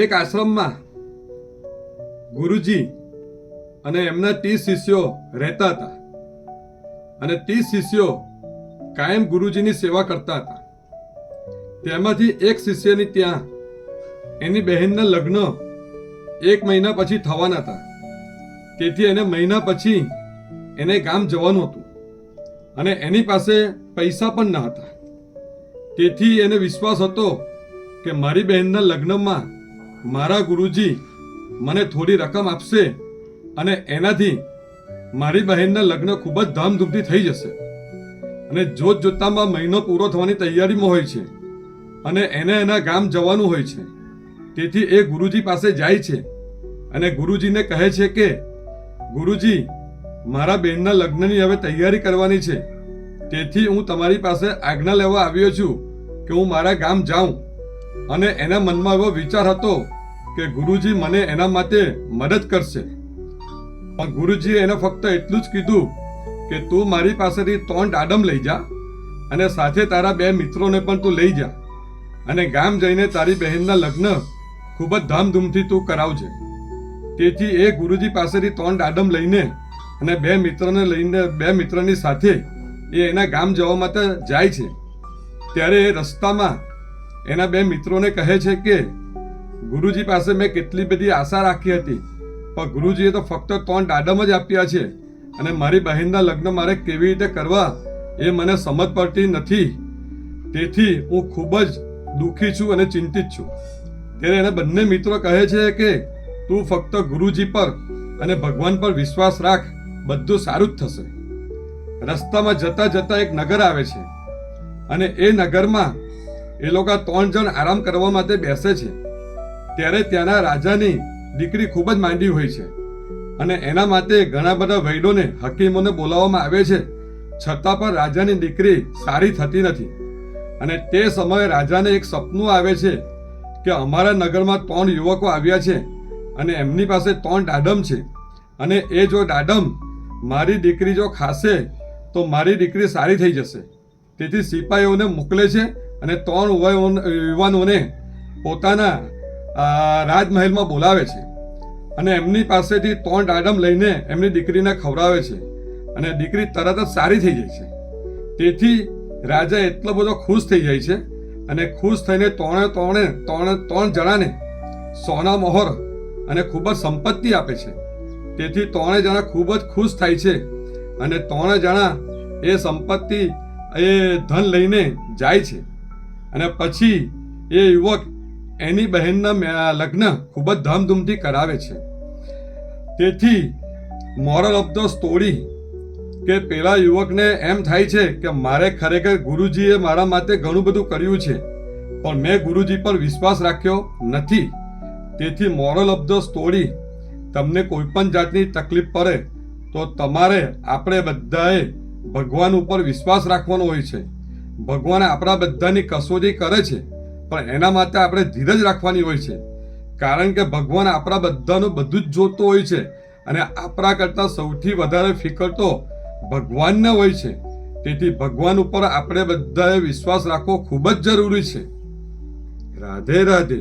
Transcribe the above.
એક આશ્રમમાં ગુરુજી અને એમના 30 શિષ્યો રહેતા હતા અને 30 શિષ્યો કાયમ ગુરુજીની સેવા કરતા હતા. તેમાંથી એક શિષ્યની ત્યાં એની બહેનના લગ્ન 1 મહિના પછી થવાના હતા. તેથી એને મહિના પછી એને ગામ જવાનું હતું અને એની પાસે પૈસા પણ ન હતા. તેથી એને વિશ્વાસ હતો કે મારી બહેનના લગ્નમાં મારા ગુરુજી મને થોડી રકમ આપશે અને એનાથી મારી બહેનના લગ્ન ખૂબ જ ધામધૂમથી થઈ જશે. અને જોત જોતામાં મહિનો પૂરો થવાની તૈયારીમાં હોય છે અને એને એના ગામ જવાનું હોય છે. તેથી એ ગુરુજી પાસે જાય છે અને ગુરુજીને કહે છે કે ગુરુજી, મારા બહેનના લગ્નની હવે તૈયારી કરવાની છે, તેથી હું તમારી પાસે આજ્ઞા લેવા આવ્યો છું કે હું મારા ગામ જાઉં. અને એના મનમાં એવો વિચાર હતો કે ગુરુજી મને એના માટે મદદ કરશે. પણ ગુરુજીએ એને ફક્ત એટલું જ કીધું કે તું મારી પાસેથી 3 દાડમ લઈ જા અને સાથે તારા 2 મિત્રોને પણ તું લઈ જા અને ગામ જઈને તારી બહેનના લગ્ન ખૂબ જ ધામધૂમથી તું કરાવજે. તેથી એ ગુરુજી પાસેથી 3 દાડમ લઈને અને 2 મિત્રોને લઈને 2 મિત્રની સાથે એ એના ગામ જવા માટે જાય છે. ત્યારે એ રસ્તામાં એના 2 મિત્રોને કહે છે કે ગુરુજી પાસે મેં કેટલી બધી આશા રાખી હતી, પણ ગુરુજીએ તો ફક્ત 3 દાડમ જ આપ્યા છે અને મારી બહેનના લગ્ન મારે કેવી રીતે કરવા એ મને સમજ પડતી નથી. તેથી હું ખૂબ જ દુઃખી છું અને ચિંતિત છું. ત્યારે એના બંને મિત્રો કહે છે કે તું ફક્ત ગુરુજી પર અને ભગવાન પર વિશ્વાસ રાખ, બધું સારું જ થશે. રસ્તામાં જતા જતા એક નગર આવે છે અને એ નગરમાં એ લોકો 3 જણ આરામ કરવા માટે બેસે છે. ત્યારે ત્યાંના રાજાની દીકરી ખૂબ જ માંદી હોય છે અને એના માટે ઘણા બધા વૈદોને, હકીમોને બોલાવવામાં આવે છે, છતાં પણ રાજાની દીકરી સારી થતી નથી. અને તે સમયે રાજાને એક સપનું આવે છે કે અમારા નગરમાં 3 યુવકો આવ્યા છે અને એમની પાસે 3 દાડમ છે અને એ જો દાડમ મારી દીકરી જો ખાશે તો મારી દીકરી સારી થઈ જશે. તેથી સિપાહીઓને મોકલે છે અને 3 યુવાનોને પોતાના રાજમહેલમાં બોલાવે છે અને એમની પાસેથી 3 દાડમ લઈને એમની દીકરીને ખવડાવે છે અને દીકરી તરત જ સારી થઈ જાય છે. તેથી રાજા એટલો બધો ખુશ થઈ જાય છે અને ખુશ થઈને 3 જણાને સોના મોહર અને ખૂબ જ સંપત્તિ આપે છે. તેથી 3 જણા ખૂબ જ ખુશ થાય છે અને 3 જણા એ સંપત્તિ એ ધન લઈને જાય છે. અને પછી એ યુવક એની બહેનના લગ્ન ખૂબ જ ધામધૂમથી કરાવે છે. તેથી મોરલ ઓફ ધ સ્ટોરી કે પેલા યુવકને એમ થાય છે કે મારે ખરેખર ગુરુજીએ મારા માટે ઘણું બધું કર્યું છે, પણ મેં ગુરુજી પર વિશ્વાસ રાખ્યો નથી. તેથી મોરલ ઓફ ધ સ્ટોરી, તમને કોઈ પણ જાતની તકલીફ પડે તો તમારે આપણે બધાએ ભગવાન ઉપર વિશ્વાસ રાખવાનો હોય છે. ભગવાન આપણા બધાની કસોટી કરે છે, પણ એના માટે આપણે ધીરજ રાખવાની હોય છે. કારણ કે ભગવાન આપણા બધાનું બધું જ જોતો હોય છે અને આપણા કરતાં સૌથી વધારે ફિકર તો ભગવાનને હોય છે. તેથી ભગવાન ઉપર આપણે બધાએ વિશ્વાસ રાખવો ખૂબ જ જરૂરી છે. રાધે રાધે.